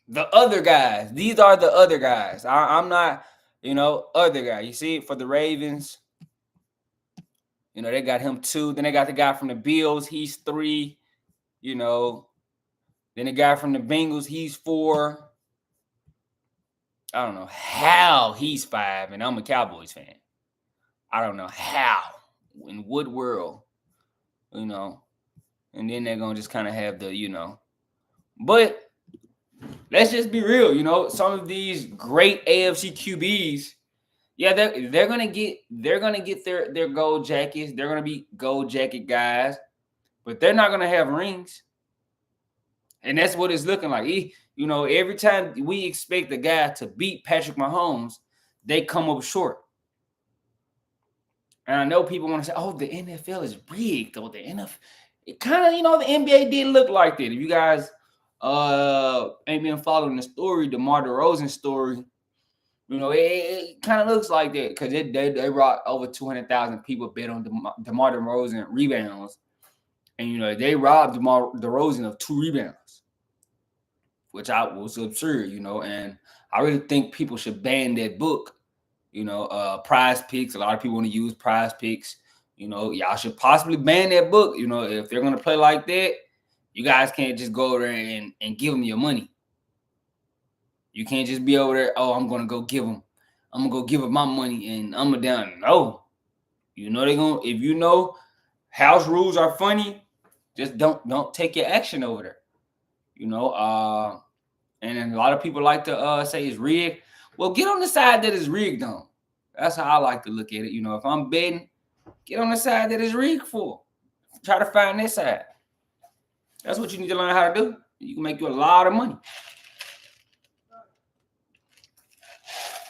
The other guys. These are the other guys. I'm not, other guy. You see, for the Ravens, they got him 2. Then they got the guy from the Bills. He's 3. Then the guy from the Bengals, he's 4. I don't know how he's 5, and I'm a Cowboys fan. I don't know how. In what world? And then they're going to just kind of have the, But let's just be real, some of these great AFC QBs, yeah, they're gonna get their gold jackets. They're gonna be gold jacket guys, but they're not gonna have rings. And that's what it's looking like. Every time we expect the guy to beat Patrick Mahomes, they come up short. And I know people want to say, "Oh, the NFL is rigged." Or the NFL, it kind of, the NBA did look like that. If you guys ain't been following the story, DeMar DeRozan story, You know, it kind of looks like that because they brought over 200,000 people bet on DeMar DeRozan rebounds, and you know they robbed DeMar DeRozan of 2 rebounds, which I was absurd. You know, and I really think people should ban that book. You know, Prize Picks. A lot of people want to use Prize Picks. You know, y'all should possibly ban that book. You know, if they're gonna play like that, you guys can't just go over there and give them your money. You can't just be over there. Oh, I'm gonna go give them. I'm gonna go give them my money and I'm gonna down. No, you know they're gonna. If you know house rules are funny, just don't take your action over there. You know, and then a lot of people like to say it's rigged. Well, get on the side that is rigged on. That's how I like to look at it. You know, if I'm betting, get on the side that is rigged for. Try to find that side. That's what you need to learn how to do. You can make you a lot of money.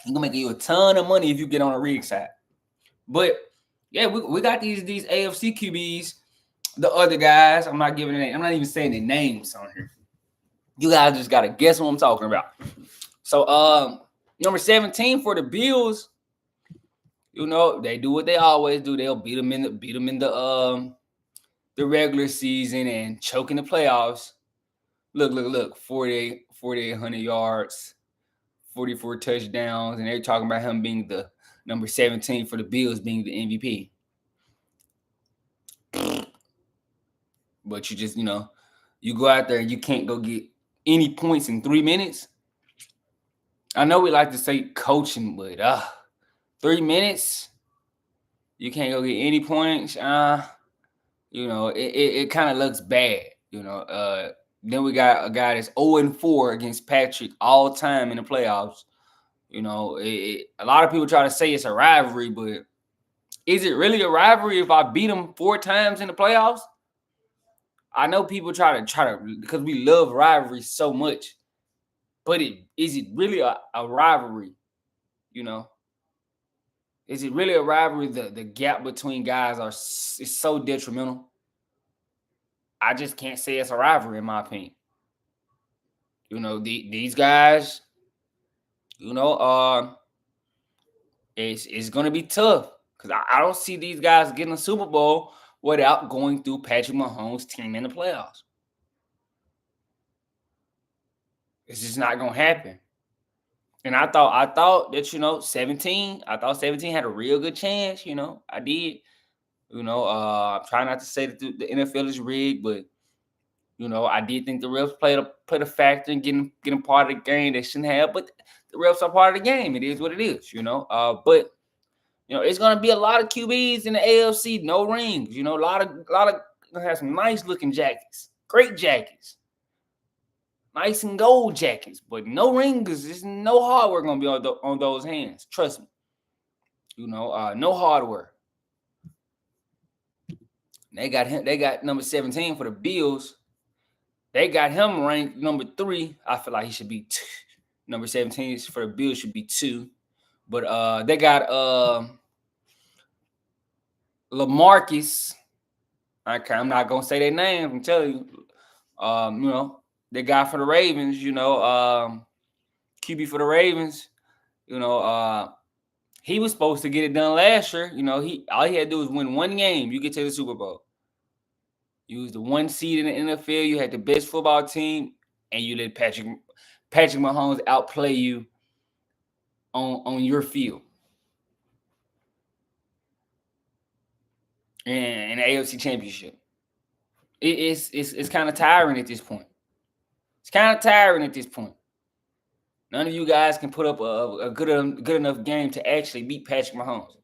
You can make you a ton of money if you get on a rig side. But yeah, we got these AFC QBs, the other guys. I'm not giving it. I'm not even saying their names on here. You guys just gotta guess what I'm talking about. So number 17 for the Bills, you know, they do what they always do. They'll beat them in the regular season and choke in the playoffs. Look, 4,800 yards, 44 touchdowns, and they're talking about him being the number 17 for the Bills, being the MVP. But you just, you know, you go out there and you can't go get any points in 3 minutes. I know we like to say coaching, but 3 minutes, you can't go get any points. You know, it kind of looks bad. You know, then we got a guy that's 0-4 against Patrick all time in the playoffs. You know, a lot of people try to say it's a rivalry, but is it really a rivalry if I beat him 4 times in the playoffs? I know people try to because we love rivalries so much, but is it really a rivalry? You know, is it really a rivalry? The gap between guys is so detrimental. I just can't say it's a rivalry in my opinion. You know, these guys, you know, it's gonna be tough because I don't see these guys getting a Super Bowl without going through Patrick Mahomes' team in the playoffs. It's just not gonna happen. And I thought that, you know, 17, I thought 17 had a real good chance, you know. I did. You know, I'm trying not to say that the NFL is rigged, but you know, I did think the refs played a factor in getting part of the game they shouldn't have, but the refs are part of the game. It is what it is, you know. But you know, it's gonna be a lot of QBs in the AFC, no rings. You know, a lot of gonna have some nice looking jackets, great jackets, nice and gold jackets, but no rings. There's no hardware gonna be on those hands. Trust me. You know, no hardware. They got him. They got number 17 for the Bills. They got him ranked number 3. I feel like he should be 2. Number 17 for the Bills should be 2. But they got LaMarcus. Okay, I'm not gonna say their name. I'm telling you. You know, the guy for the Ravens, you know, QB for the Ravens, you know, he was supposed to get it done last year. You know, all he had to do was win one game. You get to the Super Bowl. You was the 1 seed in the NFL. You had the best football team, and you let Patrick Mahomes outplay you on your field. And the AFC Championship. It's kind of tiring at this point. It's kind of tiring at this point. None of you guys can put up a good enough game to actually beat Patrick Mahomes.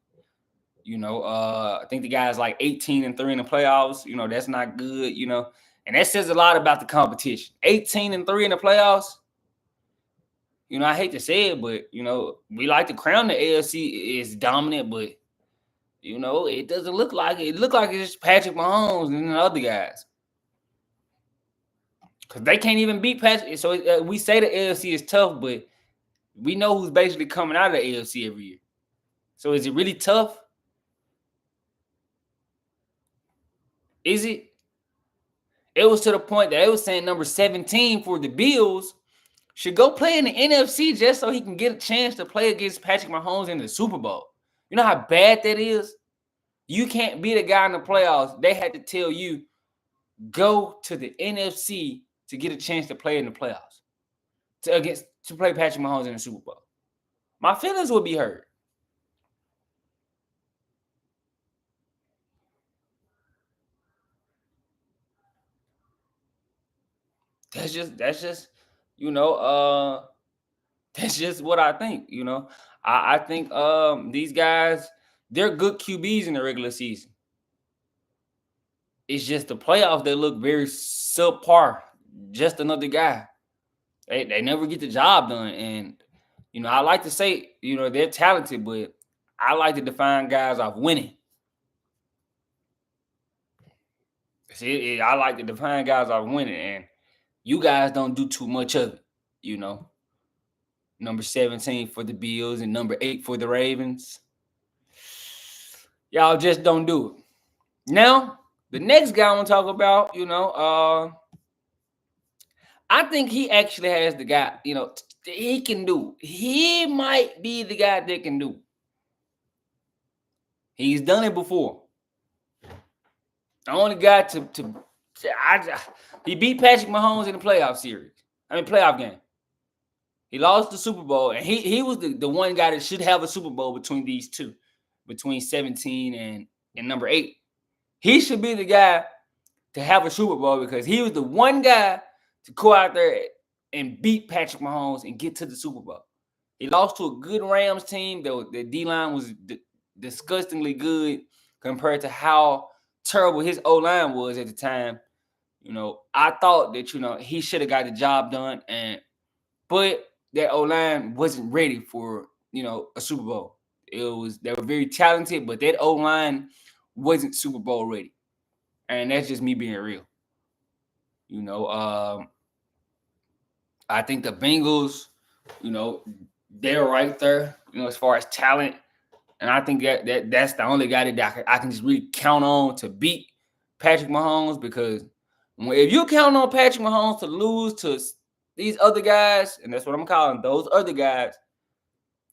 You know, I think the guy's like 18-3 in the playoffs. You know, that's not good. You know, and that says a lot about the competition. 18-3 in the playoffs. You know, I hate to say it, but you know, we like to crown the AFC is dominant, but you know, it doesn't look like it. It look like it's Patrick Mahomes and the other guys. Because they can't even beat Patrick. So we say the AFC is tough, but we know who's basically coming out of the AFC every year. So is it really tough? Is it? It was to the point that they was saying number 17 for the Bills should go play in the NFC just so he can get a chance to play against Patrick Mahomes in the Super Bowl. You know how bad that is? You can't be the guy in the playoffs. They had to tell you, go to the NFC to get a chance to play in the playoffs. To play Patrick Mahomes in the Super Bowl. My feelings would be hurt. That's just you know that's just what I think. I think these guys, they're good QBs in the regular season. It's just the playoffs they look very subpar. Just another guy. They never get the job done. And I like to say, they're talented, but I like to define guys off winning. See, I like to define guys off winning, and you guys don't do too much of it. Number 17 for the Bills and number 8 for the Ravens. Y'all just don't do it. Now, the next guy I want to talk about, I think he actually has the guy, he can do. He might be the guy that can do. He's done it before. The only guy he beat Patrick Mahomes in the playoff game. He lost the Super Bowl, and he was the one guy that should have a Super Bowl between these two, between 17 and number 8. He should be the guy to have a Super Bowl because he was the one guy to go out there and beat Patrick Mahomes and get to the Super Bowl. He lost to a good Rams team. The D-line was disgustingly good compared to how terrible his O-line was at the time. I thought that, he should have got the job done, but that O-line wasn't ready for, a Super Bowl. They were very talented, but that O-line wasn't Super Bowl ready. And that's just me being real. I think the Bengals, they're right there, as far as talent. And I think that's the only guy that I can just really count on to beat Patrick Mahomes, because if you count on Patrick Mahomes to lose to these other guys, and that's what I'm calling those other guys,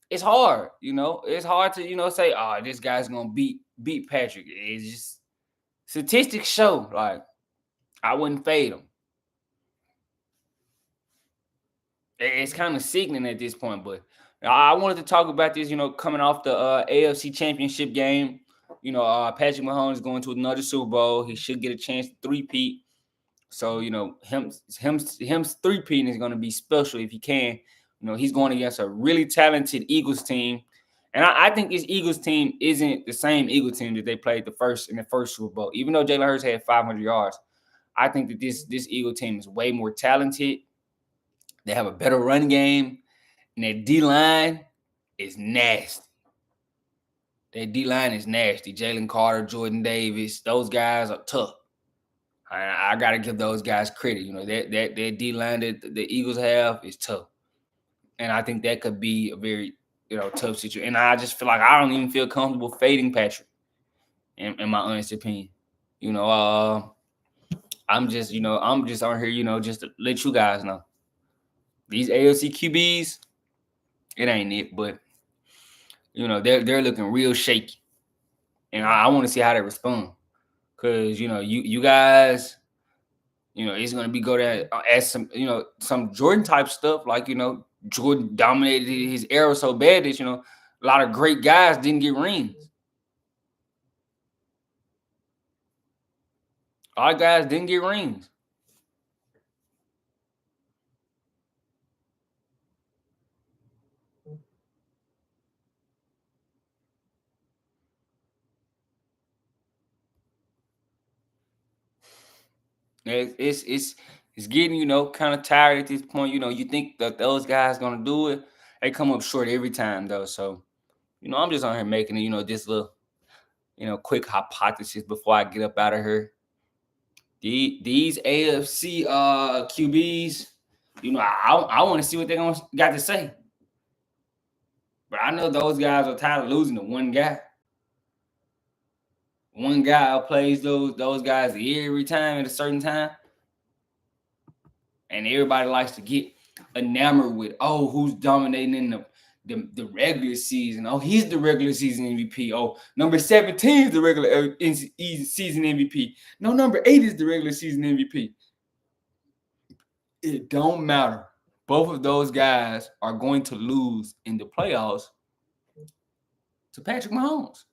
it's hard. It's hard to say, oh, this guy's gonna beat Patrick. It's just statistics show like I wouldn't fade him. It's kind of sickening at this point, but I wanted to talk about this. Coming off the AFC Championship game, Patrick Mahomes is going to another Super Bowl. He should get a chance to three-peat. So him three-peating is going to be special if he can. He's going against a really talented Eagles team, and I think this Eagles team isn't the same Eagles team that they played in the first Super Bowl. Even though Jalen Hurts had 500 yards, I think that this Eagle team is way more talented. They have a better run game, and their D-line is nasty. Their D-line is nasty. Jalen Carter, Jordan Davis, those guys are tough. I got to give those guys credit. That D-line that the Eagles have is tough. And I think that could be a very, tough situation. And I just feel like I don't even feel comfortable fading Patrick, in my honest opinion. I'm just on here, just to let you guys know. These AFC QBs, it ain't it, but they're looking real shaky, and I want to see how they respond, because you guys, it's gonna be go there as some Jordan type stuff, like Jordan dominated his era so bad that a lot of great guys didn't get rings. A lot of guys didn't get rings. It's getting kind of tired at this point. You think that those guys gonna do it, they come up short every time though. So I'm just on here making it this little quick hypothesis before I get up out of here. These AFC QBs, I want to see what they're gonna got to say. But I know those guys are tired of losing to one guy. One guy plays those guys every time at a certain time. And everybody likes to get enamored with, oh, who's dominating in the regular season. Oh, he's the regular season MVP. Oh, number 17 is the regular season MVP. No, number 8 is the regular season MVP. It don't matter. Both of those guys are going to lose in the playoffs to Patrick Mahomes.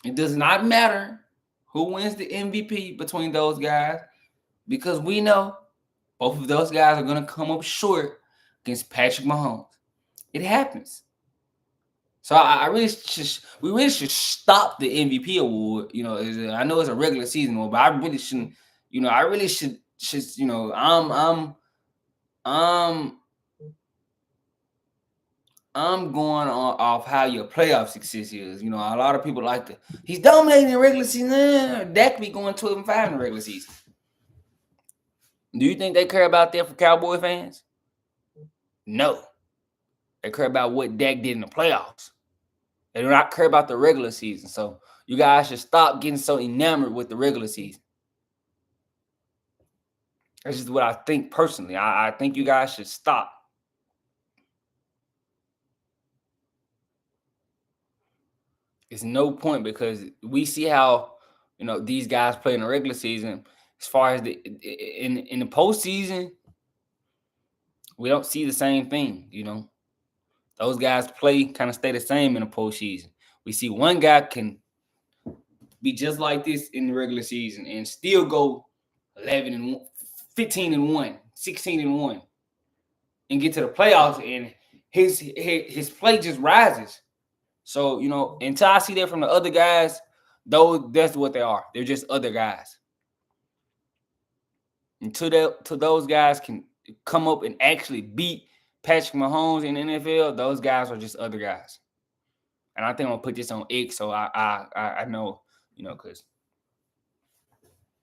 It does not matter who wins the MVP between those guys, because we know both of those guys are going to come up short against Patrick Mahomes. It happens. So we really should stop the MVP award. You know, I know it's a regular season award, but I really shouldn't. You know, I really should. You know, I'm going off how your playoff success is. You know, a lot of people like to. He's dominating the regular season. Dak could be going 12-5 in the regular season. Do you think they care about that for Cowboy fans? No. They care about what Dak did in the playoffs. They do not care about the regular season. So you guys should stop getting so enamored with the regular season. That's just what I think personally. I think you guys should stop. It's no point, because we see how, you know, these guys play in the regular season. As far as in the postseason, we don't see the same thing. You know, those guys play kind of stay the same in the postseason. We see one guy can be just like this in the regular season and still go 11-1, 15-1, 16-1, and get to the playoffs, and his play just rises. So, you know, until I see that from the other guys, though, that's what they are. They're just other guys. Until those guys can come up and actually beat Patrick Mahomes in the NFL, those guys are just other guys. And I think I'm gonna put this on X, so I know, you know, because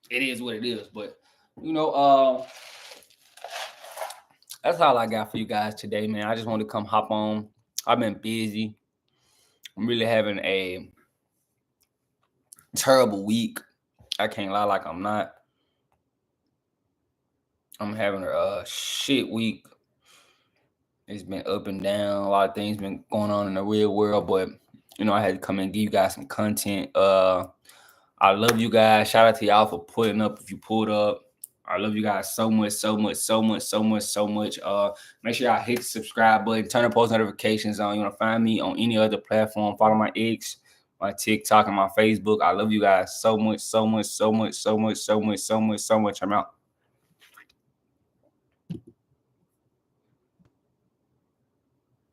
it is what it is. But, you know, that's all I got for you guys today, man. I just wanted to come hop on. I've been busy. I'm really having a terrible week. I can't lie like I'm not. I'm having a shit week. It's been up and down. A lot of things been going on in the real world, but, you know, I had to come and give you guys some content. I love you guys. Shout out to y'all for putting up if you pulled up. I love you guys so much, so much, so much, so much, so much. Make sure y'all hit the subscribe button, turn the post notifications on. You want to find me on any other platform. Follow my X, my TikTok, and my Facebook. I love you guys so much, so much, so much, so much, so much, so much, so much. I'm out.